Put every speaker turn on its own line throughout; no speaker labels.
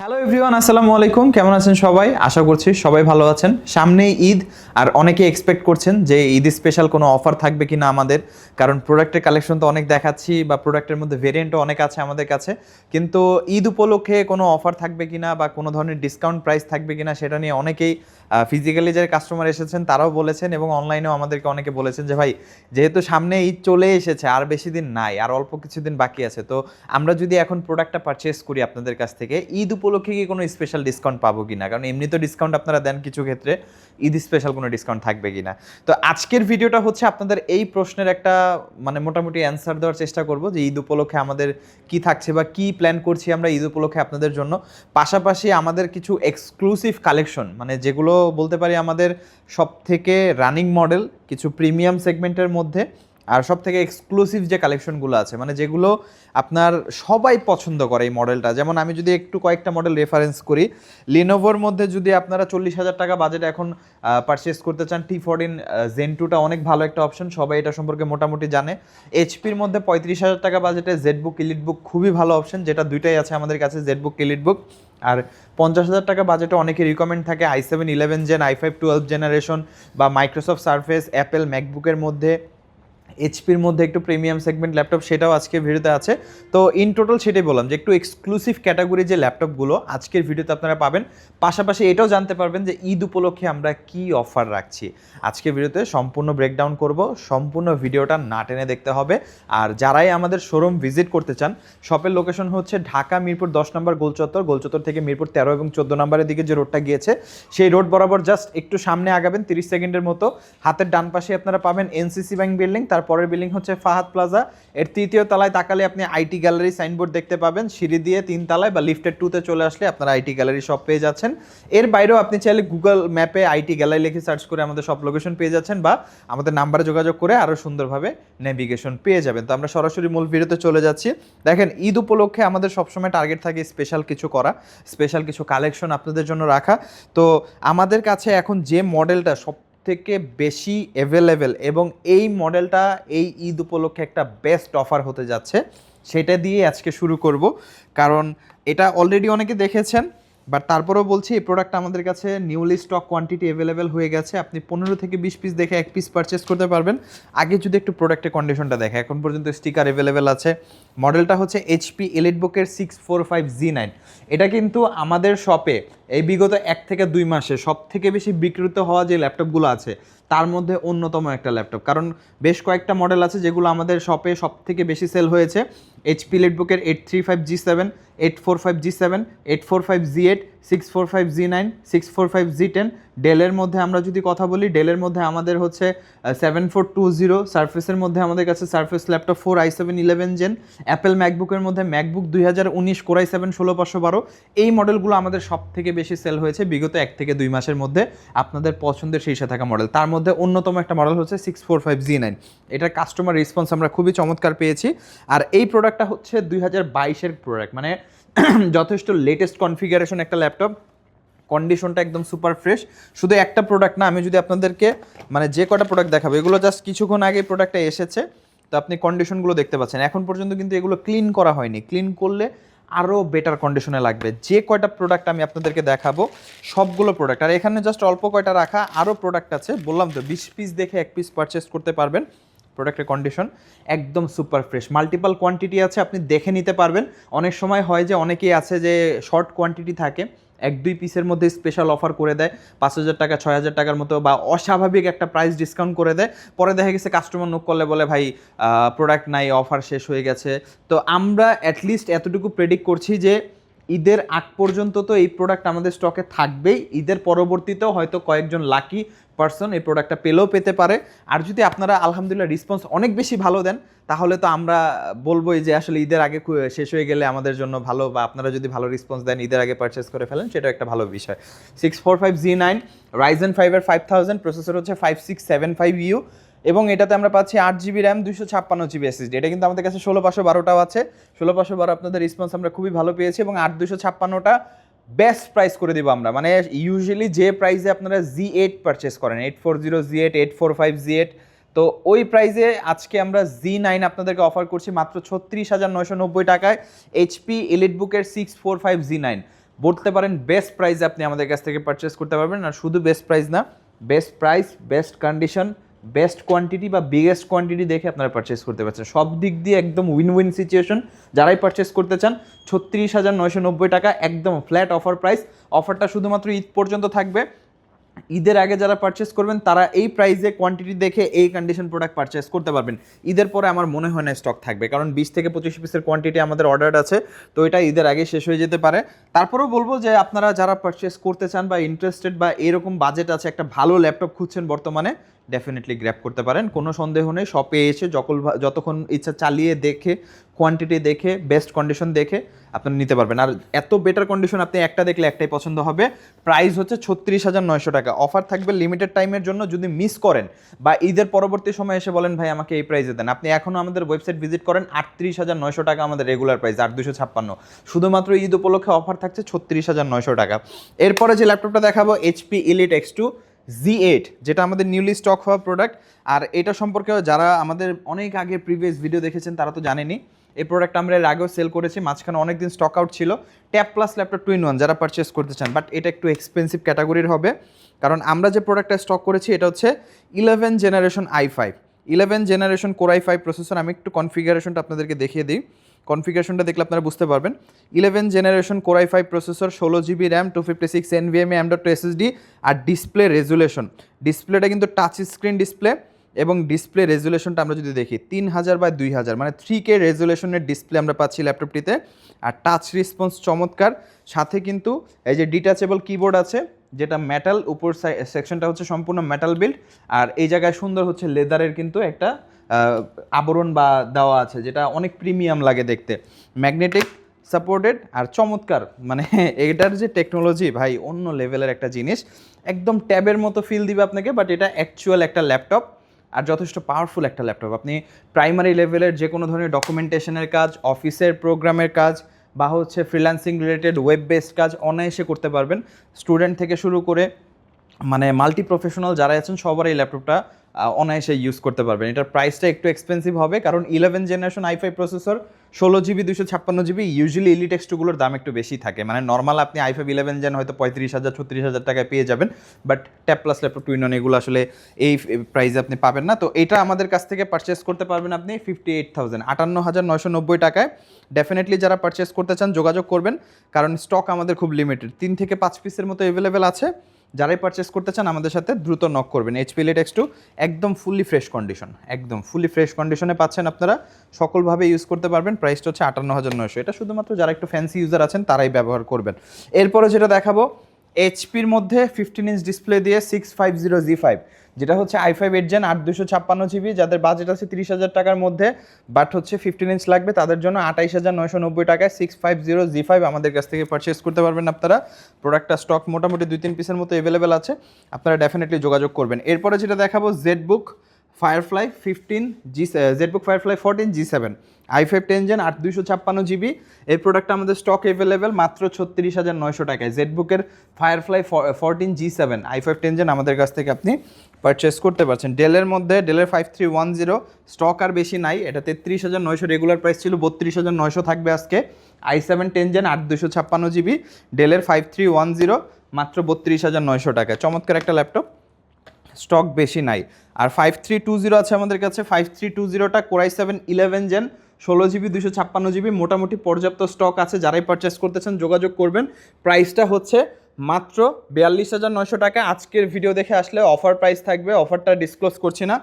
Hello everyone, আসসালামু আলাইকুম। কেমন আছেন সবাই? আশা করছি সবাই ভালো আছেন। সামনেই ঈদ, আর অনেকে এক্সপেক্ট করছেন যে ঈদ স্পেশাল কোনো অফার থাকবে কি না আমাদের, কারণ প্রোডাক্টের কালেকশন তো অনেক দেখাচ্ছি বা প্রোডাক্টের মধ্যে ভেরিয়েন্টও অনেক আছে আমাদের কাছে, কিন্তু ঈদ উপলক্ষে কোনো অফার থাকবে কি না বা কোনো ধরনের ডিসকাউন্ট প্রাইস থাকবে কি না সেটা নিয়ে অনেকেই ফিজিক্যালি যারা কাস্টমার এসেছেন তারাও বলেছেন এবং অনলাইনেও আমাদেরকে অনেকে বলেছেন যে ভাই, যেহেতু সামনে ঈদ চলে এসেছে, আর বেশি দিন নাই, আর অল্প কিছুদিন বাকি আছে, তো আমরা যদি এখন প্রোডাক্টটা পারচেস করি আপনাদের কাছ থেকে, ঈদ উপলক্ষে কি কোনো স্পেশাল ডিসকাউন্ট পাবো কিনা, কারণ এমনি তো ডিসকাউন্ট আপনারা দেন কিছু ক্ষেত্রে, ঈদ স্পেশাল কোনো ডিসকাউন্ট থাকবে কিনা। তো আজকের ভিডিওটা হচ্ছে আপনাদের এই প্রশ্নের একটা মোটামুটি অ্যান্সার দেওয়ার চেষ্টা করব যে ঈদ উপলক্ষে আমাদের কি থাকছে বা কি প্ল্যান করছি আমরা ঈদ উপলক্ষে আপনাদের জন্য। পাশাপাশি আমাদের কিছু এক্সক্লুসিভ কালেকশন, যেগুলো বলতে পারি আমাদের সব থেকে রানিং মডেল, কিছু প্রিমিয়াম সেগমেন্টের মধ্যে, আর সব থেকে এক্সক্লুসিভ যে কালেকশনগুলো আছে, যেগুলো আপনার সবাই পছন্দ করে এই মডেলটা। যেমন আমি যদি একটু কয়েকটা মডেল রেফারেন্স করি, লিনোভোর মধ্যে যদি আপনারা 40,000 টাকা বাজেটে এখন পারচেস করতে চান, T14 Zen 2টা অনেক ভালো একটা অপশন, সবাই এটা সম্পর্কে মোটামুটি জানে। এইচপির মধ্যে 35,000 টাকা বাজেটে জেডবুক এলিটবুক খুবই ভালো অপশন, যেটা দুইটাই আছে আমাদের কাছে, জেডবুক এলিটবুক। আর 50,000 টাকা বাজেটে অনেকে রিকমেন্ড থাকে i7 11 জেন, i5 12 জেনারেশন বা মাইক্রোসফট সারফেস, অ্যাপেল ম্যাকবুকের মধ্যে, এইচপির মধ্যে একটু প্রিমিয়াম সেগমেন্ট ল্যাপটপ, সেটাও আজকের ভিডিওতে আছে। তো ইন টোটাল সেটাই বললাম যে একটু এক্সক্লুসিভ ক্যাটাগরি যে ল্যাপটপগুলো আজকের ভিডিওতে আপনারা পাবেন। পাশাপাশি এটাও জানতে পারবেন যে ঈদ উপলক্ষে আমরা কি অফার রাখছি। আজকের ভিডিওতে সম্পূর্ণ ব্রেকডাউন করব, সম্পূর্ণ ভিডিওটা না টেনে দেখতে হবে। আর যারাই আমাদের শোরুম ভিজিট করতে চান, শপের লোকেশন হচ্ছে ঢাকা মিরপুর 10 নম্বর গোলচত্বর থেকে মিরপুর 13 এবং 14 নম্বরের দিকে যে রোডটা গিয়েছে, সেই রোড বরাবর জাস্ট একটু সামনে আগাবেন 30 সেকেন্ডের মতো, হাতের ডান পাশে আপনারা পাবেন এনসিসি ব্যাংক বিল্ডিং, পরের বিল্ডিং হচ্ছে ফাহাদ প্লাজা। এর তৃতীয় তলায় তাকালে আপনি আইটি গ্যালারি সাইনবোর্ড দেখতে পাবেন, সিঁড়ি দিয়ে 3 তলায় বা লিফটের 2তে চলে আসলে আপনারা আইটি গ্যালারি শপ পেয়ে যাচ্ছেন। এর বাইরেও আপনি চাইলে গুগল ম্যাপে আইটি গ্যালারি লিখে সার্চ করে আমাদের সব লোকেশন পেয়ে যাচ্ছেন, বা আমাদের নাম্বারে যোগাযোগ করে আরও সুন্দরভাবে নেভিগেশন পেয়ে যাবেন। তো আমরা সরাসরি মূল ভিডিওতে চলে যাচ্ছি। দেখেন, ঈদ উপলক্ষে আমাদের সবসময় টার্গেট থাকে স্পেশাল কিছু করা, স্পেশাল কিছু কালেকশন আপনাদের জন্য রাখা। তো আমাদের কাছে এখন যে মডেলটা সব থেকে বেশি অ্যাভেলেবেল এবং এই মডেলটা এই ঈদ উপলক্ষে একটা বেস্ট অফার হতে যাচ্ছে, সেটা দিয়ে আজকে শুরু করব। কারণ এটা অলরেডি অনেকে দেখেছেন, বাট তারপরেও বলছি এই প্রোডাক্টটা আমাদের কাছে নিউলি স্টক কোয়ান্টিটি অ্যাভেলেবেল হয়ে গেছে। আপনি 15 থেকে 20 পিস দেখে 1 পিস পারচেস করতে পারবেন। আগে যদি একটু প্রোডাক্টের কন্ডিশনটা দেখে, এখন পর্যন্ত স্টিকার অ্যাভেলেবেল আছে। মডেলটা হচ্ছে এইচপি এলিটবুকের 645G9। এটা কিন্তু আমাদের শপে এই বিগত 1 থেকে 2 মাসে সব থেকে বেশি বিক্রিত হওয়া যে ল্যাপটপগুলো আছে তার মধ্যে অন্যতম একটা ল্যাপটপ। কারণ বেশ কয়েকটা মডেল আছে যেগুলো আমাদের শপে সব থেকে বেশি সেল হয়েছে। এইচপি এলিটবুকের 835G7, 845G7, 845G8, 645G9, 645G10। ডেলের মধ্যে আমরা যদি কথা বলি, ডেলের মধ্যে আমাদের হচ্ছে 7420। সারফেসের মধ্যে আমাদের কাছে Surface laptop 4 i7 11 gen. Apple ম্যাকবুকের মধ্যে ম্যাকবুক 2019 Core i7 16512। এই মডেলগুলো আমাদের সব থেকে বেশি সেল হয়েছে বিগত 1 থেকে 2 মাসের মধ্যে। আপনাদের পছন্দের শীর্ষে থাকা মডেল, তার মধ্যে অন্যতম একটা মডেল হচ্ছে 645G9। এটার কাস্টমার রেসপন্স আমরা খুবই চমৎকার পেয়েছি। আর এই প্রোডাক্টটা হচ্ছে 2022-এর প্রোডাক্ট, যথেষ্ট লেটেস্ট কনফিগারেশন একটা ল্যাপটপ, কন্ডিশনটা একদম সুপার ফ্রেশ। শুধু একটা প্রোডাক্ট না, আমি যদি আপনাদেরকে যে কটা প্রোডাক্ট দেখাবো, এগুলো জাস্ট কিছুক্ষণ আগে প্রোডাক্টটা এসেছে, তো আপনি কন্ডিশনগুলো দেখতে পাচ্ছেন। এখন পর্যন্ত কিন্তু এগুলো ক্লিন করা হয়নি, ক্লিন করলে আরও বেটার কন্ডিশনে লাগবে। যে কয়টা প্রোডাক্ট আমি আপনাদেরকে দেখাবো সবগুলো প্রোডাক্ট, আর এখানে জাস্ট অল্প কয়টা রাখা, আরও প্রোডাক্ট আছে, বললাম তো 20 পিস দেখে 1 পিস পারচেস করতে পারবেন। প্রোডাক্টের কন্ডিশন একদম সুপার ফ্রেশ, মাল্টিপাল কোয়ান্টিটি আছে, আপনি দেখে নিতে পারবেন। অনেক সময় হয় যে অনেকেই আছে যে শর্ট কোয়ান্টিটি থাকে, 1-2 পিসের মধ্যে স্পেশাল অফার করে দেয় 5,000 টাকা 6,000 টাকার মতো, বা অস্বাভাবিক একটা প্রাইস ডিসকাউন্ট করে দেয়। পরে দেখা গেছে কাস্টমার নোক করলে বলে ভাই প্রোডাক্ট নাই, অফার শেষ হয়ে গেছে। তো আমরা অ্যাটলিস্ট এতটুকু প্রেডিক্ট করছি যে ঈদের আগ পর্যন্ত তো এই প্রোডাক্ট আমাদের স্টকে থাকবেই, ঈদের পরবর্তীতেও হয়তো কয়েকজন লাকি পার্সন এই প্রোডাক্টটা পেতে পারে। আর যদি আপনারা আলহামদুলিল্লাহ রেসপন্স অনেক বেশি ভালো দেন, তাহলে তো আমরা বলবোই যে আসলে ঈদের আগে শেষ হয়ে গেলে আমাদের জন্য ভালো, বা আপনারা যদি ভালো রেসপন্স দেন ঈদের আগে পারচেস করে ফেলেন, সেটা একটা ভালো বিষয়। 645G9 Ryzen 5-এর 5000, প্রসেসর হচ্ছে 5675U, এবং এটাতে আমরা পাচ্ছি 8GB র্যাম, 256GB SSD। এটা কিন্তু আমাদের কাছে 16512টাও আছে। 16512 আপনাদের রেসপন্স আমরা খুবই ভালো পেয়েছি, এবং 8256টা বেস্ট প্রাইস করে দিব আমরা। ইউজুয়ালি যে প্রাইসে আপনারা Z8 পারচেস করেন, 840Z8, 845Z8, তো ওই প্রাইসে আজকে আমরা Z9 আপনাদেরকে অফার করছি মাত্র 36,990 টাকায়। এইচপি এলিটবুকের 645G9 বলতে পারেন বেস্ট প্রাইসে আপনি আমাদের কাছ থেকে পারচেস করতে পারবেন। আর শুধু বেস্ট প্রাইস না, best price, best condition, best quantity বা বিগেস্ট কোয়ান্টিটি দেখে আপনারা পারচেস করতে পারছেন। সব দিক দিয়ে একদম উইন উইন সিচুয়েশন। যারাই পারচেস করতে চান 36,990 টাকা একদম ফ্ল্যাট অফার প্রাইস। অফারটা শুধুমাত্র ঈদ পর্যন্ত থাকবে। ঈদের আগে যারা পারচেস করবেন তারা এই প্রাইসে কোয়ান্টিটি দেখে এই কন্ডিশন প্রোডাক্ট পারচেস করতে পারবেন। ঈদের পরে আমার মনে হয় না স্টক থাকবে, কারণ 20 থেকে 25 পিসের কোয়ান্টিটি আমাদের অর্ডার আছে, তো এটা ঈদের আগে শেষ হয়ে যেতে পারে। তারপরেও বলবো যে আপনারা যারা পারচেস করতে চান বা ইন্টারেস্টেড বা এরকম বাজেট আছে, একটা ভালো ল্যাপটপ খুঁজছেন বর্তমানে, ডেফিনেটলি গ্র্যাব করতে পারেন, কোনো সন্দেহ নেই। শপে এসে যতক্ষণ ইচ্ছা চালিয়ে দেখে, কোয়ান্টিটি দেখে, বেস্ট কন্ডিশন দেখে আপনারা নিতে পারবেন। আর এত বেটার কন্ডিশন আপনি একটা দেখলে একটাই পছন্দ হবে। প্রাইস হচ্ছে 36,900 টাকা। অফার থাকবে লিমিটেড টাইমের জন্য। যদি মিস করেন বা ঈদের পরবর্তী সময় এসে বলেন ভাই আমাকে এই প্রাইসে দেন, আপনি এখনও আমাদের ওয়েবসাইট ভিজিট করেন, 38,900 টাকা আমাদের রেগুলার প্রাইস, 8,256। শুধুমাত্র ঈদ উপলক্ষে অফার থাকছে 36,900 টাকা। এরপরে যে ল্যাপটপটা দেখাবো HP Elite X2 Z8, যেটা আমাদের নিউলি স্টক হওয়া প্রোডাক্ট। আর এটা সম্পর্কেও যারা আমাদের অনেক আগে প্রিভিয়াস ভিডিও দেখেছেন তারা তো জানেনই। এই প্রোডাক্ট আমরা এর আগেও সেল করেছি, মাঝখানে অনেকদিন স্টক আউট ছিল। ট্যাব প্লাস ল্যাপটপ 2-in-1 যারা পারচেস করতে চান, বাট এটা একটু এক্সপেন্সিভ ক্যাটাগরির হবে, কারণ আমরা যে প্রোডাক্টটা স্টক করেছি এটা হচ্ছে 11 generation i5, 11 generation Core i5 processor. আমি একটু কনফিগারেশনটা আপনাদেরকে দেখিয়ে দিই। কনফিগারেশনটা দেখলে আপনারা বুঝতে পারবেন। 11 generation Core i5 processor, 16GB RAM, 256 NVMe M.2 SSD। আর ডিসপ্লে রেজুলেশন, ডিসপ্লেটা কিন্তু টাচ স্ক্রিন ডিসপ্লে, এবং ডিসপ্লে রেজুলেশনটা আমরা যদি দেখি 3000x2000, মানে 3K রেজুলেশনের ডিসপ্লে আমরা পাচ্ছি ল্যাপটপটিতে। আর টাচ রেসপন্স চমৎকার, সাথে কিন্তু এই যে ডিটাচেবল কিবোর্ড আছে, যেটা মেটাল, উপর সেকশনটা হচ্ছে সম্পূর্ণ মেটাল বিল্ড। আর এই জায়গায় সুন্দর হচ্ছে লেদারের কিন্তু একটা আবরণ বা দেওয়া আছে, যেটা অনেক প্রিমিয়াম লাগে দেখতে। ম্যাগনেটিক সাপোর্টেড আর চমৎকার, মানে এটার যে টেকনোলজি ভাই অন্য লেভেলের একটা জিনিস। একদম ট্যাবের মতো ফিল দিবে আপনাকে, বাট এটা অ্যাকচুয়াল একটা ল্যাপটপ আর যথেষ্ট পাওয়ারফুল একটা ল্যাপটপ। আপনি প্রাইমারি লেভেলের যে কোনো ধরনের ডকুমেন্টেশনের কাজ, অফিসের প্রোগ্রামের কাজ, বা হচ্ছে ফ্রিল্যান্সিং রিলেটেড ওয়েব বেসড কাজ অনায়াসে করতে পারবেন। স্টুডেন্ট থেকে শুরু করে মানে মাল্টি প্রফেশনাল যারা আছেন সবার এই ল্যাপটপটা অনায়াসে ইউজ করতে পারবেন। এটার প্রাইসটা একটু এক্সপেন্সিভ হবে, কারণ 11 generation i5 processor, 16GB 256GB, usually Elite X2গুলোর দাম একটু বেশি থাকে। মানে নর্মাল আপনি i5 11 জেন হয়তো 35,000-36,000 টাকায় পেয়ে যাবেন, but tab plus laptop 2-in-1 এগুলো আসলে এই প্রাইসে আপনি পাবেন না। তো এটা আমাদের কাছ থেকে পারচেস করতে পারবেন আপনি 58,990 টাকায়। ডেফিনেটলি যারা পারচেস করতে চান যোগাযোগ করবেন, কারণ স্টক আমাদের খুব লিমিটেড, 3 থেকে 5 পিসের মতো অ্যাভেলেবেল আছে। যারাই পারচেস করতে চান আমাদের সাথে দ্রুত নক করবেন। HP Elite X2 একদম ফুলি ফ্রেশ কন্ডিশন, একদম ফুলি ফ্রেশ কন্ডিশনে পাচ্ছেন আপনারা, সকলভাবে ইউজ করতে পারবেন। প্রাইসটা হচ্ছে 58,900। এটা শুধুমাত্র যারা একটু ফ্যান্সি ইউজার আছেন তারাই ব্যবহার করবেন। এরপরে যেটা দেখাবো HPর মধ্যে 15 ইঞ্চ ডিসপ্লে দিয়ে 650Z5, যেটা হচ্ছে i5 8 জেন 8,256GB। যাদের বাজেট আছে 30,000 টাকার মধ্যে, বাট হচ্ছে 15 ইঞ্চ লাগবে, তাদের জন্য 28,990 টাকায় 650Z5 আমাদের কাছ থেকে পারচেস করতে পারবেন আপনারা। প্রোডাক্টটা স্টক মোটামুটি 2-3 পিসের মতো অ্যাভেলেবেল আছে, আপনারা ডেফিনেটলি যোগাযোগ করবেন। এরপরে যেটা দেখাবো ZBook Firefly 15G, ZBook Firefly 14G7, i5 10 gen 8,256GB। এই প্রোডাক্টটা আমাদের স্টক অ্যাভেলেবেল মাত্র 36,900 টাকায়। ZBookের Firefly 14G7 i5 10 জেন আমাদের কাছ থেকে আপনি পারচেস করতে পারছেন। ডেলের মধ্যে ডেলের 5310 স্টক আর বেশি নাই, এটা 33,900, রেগুলার প্রাইস ছিল 32,900, থাকবে আজকে। i7 10 জেন 8,256GB, ডেলের 5310 মাত্র 32,900 টাকা। চমৎকার একটা ল্যাপটপ, স্টক বেশি নাই। আর 5320 আছে আমাদের কাছে। 5320টা Core i7 11 gen 16GB 256GB, মোটামুটি পর্যাপ্ত স্টক আছে। যারাই পারচেস করতেছেন যোগাযোগ করবেন। প্রাইসটা হচ্ছে মাত্র 42,900 টাকা। আজকের ভিডিও দেখে আসলে অফার প্রাইস থাকবে, অফারটা ডিসক্লোজ করছি না।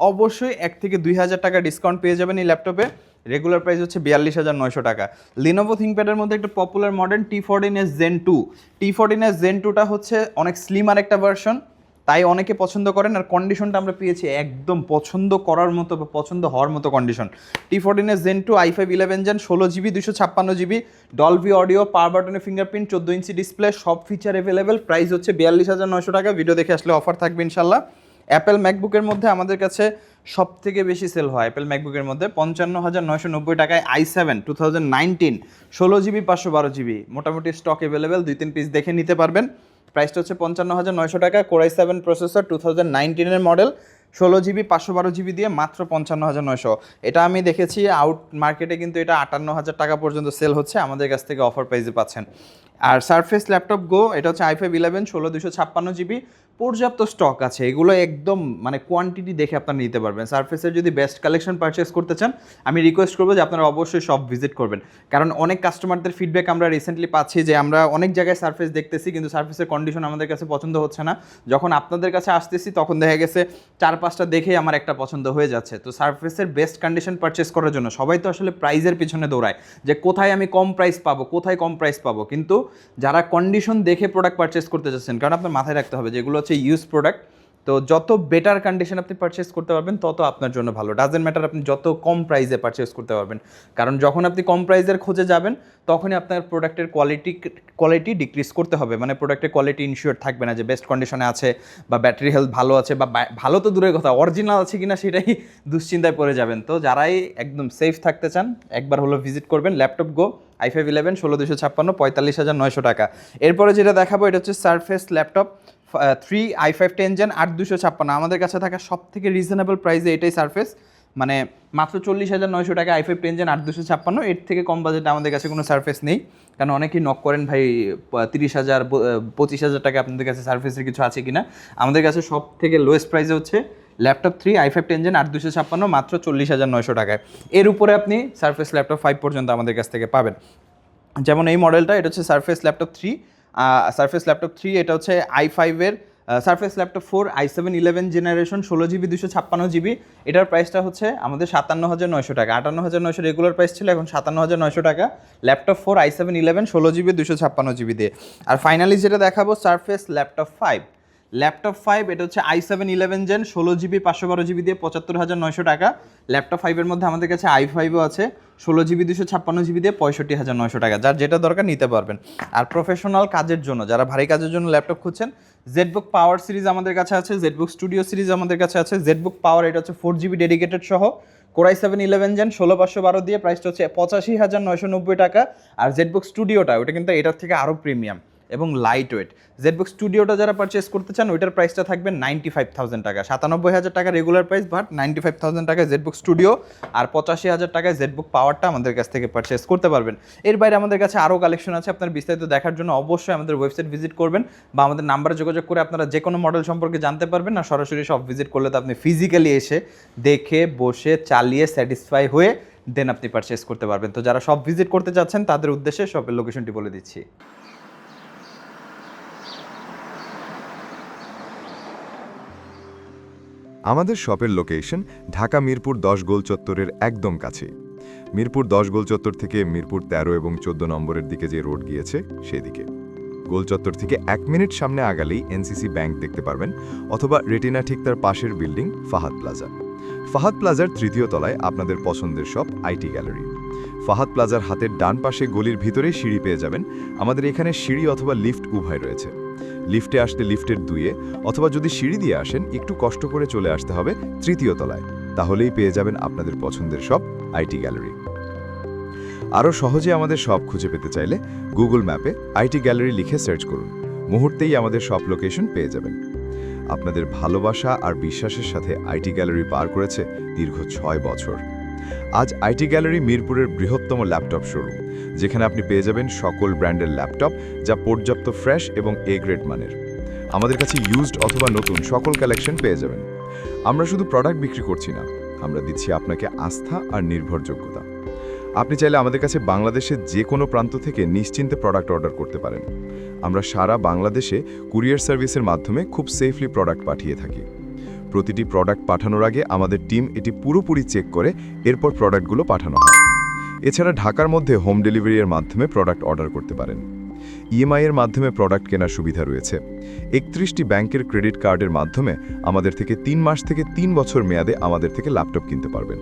অবশ্যই 1 থেকে 2,000 টাকা ডিসকাউন্ট পেয়ে যাবেন এই ল্যাপটপে। রেগুলার প্রাইস হচ্ছে 42,900 টাকা। Lenovo ThinkPad-এর মধ্যে একটা popular model T14s Zen 2। T14s Zen 2টা হচ্ছে অনেক স্লিমার একটা ভার্সন, তাই অনেকে পছন্দ করেন। আর কন্ডিশনটা আমরা পেয়েছি একদম পছন্দ করার মতো বা পছন্দ হওয়ার মতো condition. T14s Zen 2 i5 11 gen 16GB 256GB, Dolby audio, power বাটনে ফিঙ্গারপ্রিন্ট, 14 ইঞ্চি ডিসপ্লে, সব ফিচার অ্যাভেলেবেল। প্রাইস হচ্ছে 42,900 টাকা। ভিডিও দেখে আসলে অফার থাকবে ইনশাল্লাহ। অ্যাপেল ম্যাকবুকের মধ্যে আমাদের কাছে সব থেকে বেশি সেল হয় অ্যাপেল ম্যাকবুকের মধ্যে 55,990 টাকায় i7 2019 16GB 512GB, মোটামুটি স্টক অ্যাভেলেবেল, 2-3 পিস দেখে নিতে পারবেন। প্রাইসটা হচ্ছে 55,900 টাকা। Core i7 processor 2019-এর model, 16GB 512GB দিয়ে মাত্র 55,900। এটা আমি দেখেছি আউট মার্কেটে কিন্তু এটা 58,000 টাকা পর্যন্ত সেল হচ্ছে, আমাদের কাছ থেকে অফার প্রাইসে পাচ্ছেন। আর সারফেস ল্যাপটপ গো এটা হচ্ছে i5-11 16/256 জিবি, পর্যাপ্ত স্টক আছে, এগুলো একদম মানে কোয়ান্টিটি দেখে আপনারা নিতে পারবেন। সারফেসের যদি বেস্ট কালেকশন পারচেস করতে চান আমি রিকোয়েস্ট করবো যে আপনারা অবশ্যই সব ভিজিট করবেন, কারণ অনেক কাস্টমারদের ফিডব্যাক আমরা রিসেন্টলি পাচ্ছি যে আমরা অনেক জায়গায় সারফেস দেখতেছি কিন্তু সারফেসের কন্ডিশন আমাদের কাছে পছন্দ হচ্ছে না, যখন আপনাদের কাছে আসতেছি তখন দেখা গেছে 4-5টা দেখেই আমার একটা পছন্দ হয়ে যাচ্ছে। তো সারফেসের বেস্ট কন্ডিশন পারচেস করার জন্য সবাই তো আসলে প্রাইজের পিছনে দৌড়ায় যে কোথায় আমি কম প্রাইস পাবো, কোথায় কম প্রাইস পাবো, কিন্তু যারা কন্ডিশন দেখে প্রোডাক্ট পারচেস করতে চাচ্ছেন, কারণ আপনার মাথায় রাখতে হবে যেগুলো হচ্ছে ইউজ প্রোডাক্ট, তো যত বেটার কন্ডিশন আপনি পারচেস করতে পারবেন তত আপনার জন্য ভালো। ডাজেন্ট ম্যাটার আপনি যত কম প্রাইসে পারচেস করতে পারবেন, কারণ যখন আপনি কম প্রাইসের খোঁজে যাবেন তখনই আপনার প্রোডাক্টের কোয়ালিটি ডিক্রিজ করতে হবে, মানে প্রোডাক্টের কোয়ালিটি ইনশিওর থাকবে না যে বেস্ট কন্ডিশনে আছে বা ব্যাটারি হেলথ ভালো আছে বা ভালো তো দূরের কথা অরিজিনাল আছে কিনা সেটাই দুশ্চিন্তায় পড়ে যাবেন। তো যারাই একদম সেফ থাকতে চান একবার হলো ভিজিট করবেন ল্যাপটপ গো i5-11 16/256 45,900 টাকা। এরপরে যেটা দেখাবো এটা হচ্ছে সারফেস ল্যাপটপ 3 i5 10 Gen 8256, আমাদের কাছে থাকা সব থেকে রিজনেবল প্রাইসে এটাই সারফেস, মানে মাত্র 40,900 টাকা i5 10 Gen 8256, এর থেকে কম বাজেটে আমাদের কাছে কোনো সারফেস নেই। কারণ অনেকেই নক করেন ভাই 30,000 25,000 টাকা আপনাদের কাছে সারফেসের কিছু আছে কিনা, আমাদের কাছে সব থেকে লোয়েস্ট প্রাইসে হচ্ছে ল্যাপটপ 3 i5 10 Gen 8256 মাত্র 40,900 টাকায়। এর উপরে আপনি সারফেস ল্যাপটপ 5 পর্যন্ত আমাদের কাছ থেকে পাবেন। যেমন এই মডেলটা এটা হচ্ছে সারফেস ল্যাপটপ 3 এটা হচ্ছে i5-এর surface laptop 4 i7-11 generation 16GB 256GB, এটার প্রাইসটা হচ্ছে আমাদের 57,900 টাকা, 58,900 রেগুলার প্রাইস ছিল, এখন 57,900 টাকা ল্যাপটপ 4 i7-11 16GB 256GB দিয়ে। আর ফাইনালি যেটা দেখাবো সারফেস ল্যাপটপ 5 এটা হচ্ছে i7-11 Gen 16GB 512GB দিয়ে 75,900 টাকা। ল্যাপটপ 5-এর মধ্যে আমাদের কাছে i5ও আছে 16GB 256GB দিয়ে 65,900 টাকা, যার যেটা দরকার নিতে পারবেন। আর প্রফেশনাল কাজের জন্য যারা ভারী কাজের জন্য ল্যাপটপ খুঁজছেন জেটবুক পাওয়ার সিরিজ আমাদের কাছে আছে, জেটবুক স্টুডিও সিরিজ আমাদের কাছে আছে। জেটবুক পাওয়ার এটা হচ্ছে 4GB ডেডিকেটেড সহ Core i7-11 Gen 16/512 দিয়ে প্রাইসটা হচ্ছে 85,990 টাকা। আর জেটবুক স্টুডিওটা ওটা কিন্তু এটার থেকে আরও প্রিমিয়াম এবং লাইট ওয়েট। জেটবুক স্টুডিওটা যারা পারচেস করতে চান ওইটার প্রাইসটা থাকবে 95,000 টাকা, 97,000 টাকা রেগুলার প্রাইস, বাট 95,000 টাকায় জেটবুক স্টুডিও আর 85,000 টাকায় জেটবুক পাওয়ারটা আমাদের কাছ থেকে পারচেস করতে পারবেন। এর বাইরে আমাদের কাছে আরও কালেকশন আছে, আপনার বিস্তারিত দেখার জন্য অবশ্যই আমাদের ওয়েবসাইট ভিজিট করবেন বা আমাদের নাম্বারে যোগাযোগ করে আপনারা যে কোনো মডেল সম্পর্কে জানতে পারবেন। আর সরাসরি সব ভিজিট করলে তো আপনি ফিজিক্যালি এসে দেখে বসে চালিয়ে স্যাটিসফাই হয়ে দেন আপনি পারচেস করতে পারবেন। তো যারা সব ভিজিট করতে চাচ্ছেন তাদের উদ্দেশ্যে শপের লোকেশনটি বলে দিচ্ছি।
আমাদের শপের লোকেশন ঢাকা মিরপুর 10 গোল চত্বরের একদম কাছে। মিরপুর 10 গোল চত্বর থেকে মিরপুর 13 এবং 14 নম্বরের দিকে যে রোড গিয়েছে সেদিকে। গোল চত্বর থেকে 1 মিনিট সামনে আগালেই এনসিসি ব্যাংক দেখতে পারবেন, অথবা রেটিনা ঠিক তার পাশের বিল্ডিং ফাহাদ প্লাজা। ফাহাদ প্লাজার 3য় তলায় আপনাদের পছন্দের শপ আইটি গ্যালারি। ফাহাদ প্লাজার হাতের ডান পাশে গলির ভিতরে সিঁড়ি পেয়ে যাবেন। আমাদের এখানে সিঁড়ি অথবা লিফট উভয় রয়েছে। লিফটে আসতে লিফটের 2-এ, অথবা যদি সিঁড়ি দিয়ে আসেন একটু কষ্ট করে চলে আসতে হবে 3য় তলায়, তাহলেই পেয়ে যাবেন আপনাদের পছন্দের শপ আইটি গ্যালারি। আরও সহজে আমাদের শপ খুঁজে পেতে চাইলে গুগল ম্যাপে আইটি গ্যালারি লিখে সার্চ করুন, মুহূর্তেই আমাদের শপ লোকেশন পেয়ে যাবেন। আপনাদের ভালোবাসা আর বিশ্বাসের সাথে আইটি গ্যালারি পার করেছে দীর্ঘ 6 বছর। আজ আইটি গ্যালারি মিরপুরের বৃহত্তম ল্যাপটপ শোরুম, যেখানে আপনি পেয়ে যাবেন সকল ব্র্যান্ডের ল্যাপটপ যা পর্যাপ্ত ফ্রেশ এবং এ গ্রেড মানের। আমাদের কাছে ইউজড অথবা নতুন সকল কালেকশন পেয়ে যাবেন। আমরা শুধু প্রোডাক্ট বিক্রি করছি না, আমরা দিচ্ছি আপনাকে আস্থা আর নির্ভরযোগ্যতা। আপনি চাইলে আমাদের কাছে বাংলাদেশের যে কোনো প্রান্ত থেকে নিশ্চিন্তে প্রোডাক্ট অর্ডার করতে পারেন। আমরা সারা বাংলাদেশে কুরিয়ার সার্ভিসের মাধ্যমে খুব সেফলি প্রোডাক্ট পাঠিয়ে থাকি। প্রতিটি প্রোডাক্ট পাঠানোর আগে আমাদের টিম এটি পুরোপুরি চেক করে এরপর প্রোডাক্টগুলো পাঠানো হয়। এছাড়া ঢাকার মধ্যে হোম ডেলিভারির মাধ্যমে প্রোডাক্ট অর্ডার করতে পারেন। ইএমআই এর মাধ্যমে প্রোডাক্ট কেনার সুবিধা রয়েছে। 31টি ব্যাংকের ক্রেডিট কার্ডের মাধ্যমে আমাদের থেকে 3 মাস থেকে 3 বছর মেয়াদে আমাদের থেকে ল্যাপটপ কিনতে পারবেন।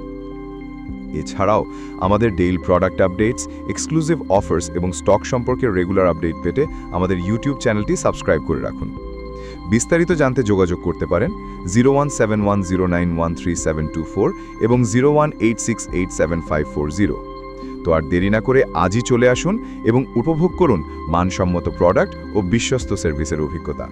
এছাড়াও আমাদের daily product updates, exclusive offers এবং স্টক সম্পর্কে রেগুলার আপডেট পেতে আমাদের ইউটিউব চ্যানেলটি সাবস্ক্রাইব করে রাখুন। বিস্তারিত জানতে যোগাযোগ করতে পারেন 0171091374 এবং 0186875540। তো আর দেরি না করে আজই চলে আসুন এবং উপভোগ করুন মানসম্মত প্রোডাক্ট ও বিশ্বস্ত সার্ভিসের অভিজ্ঞতা।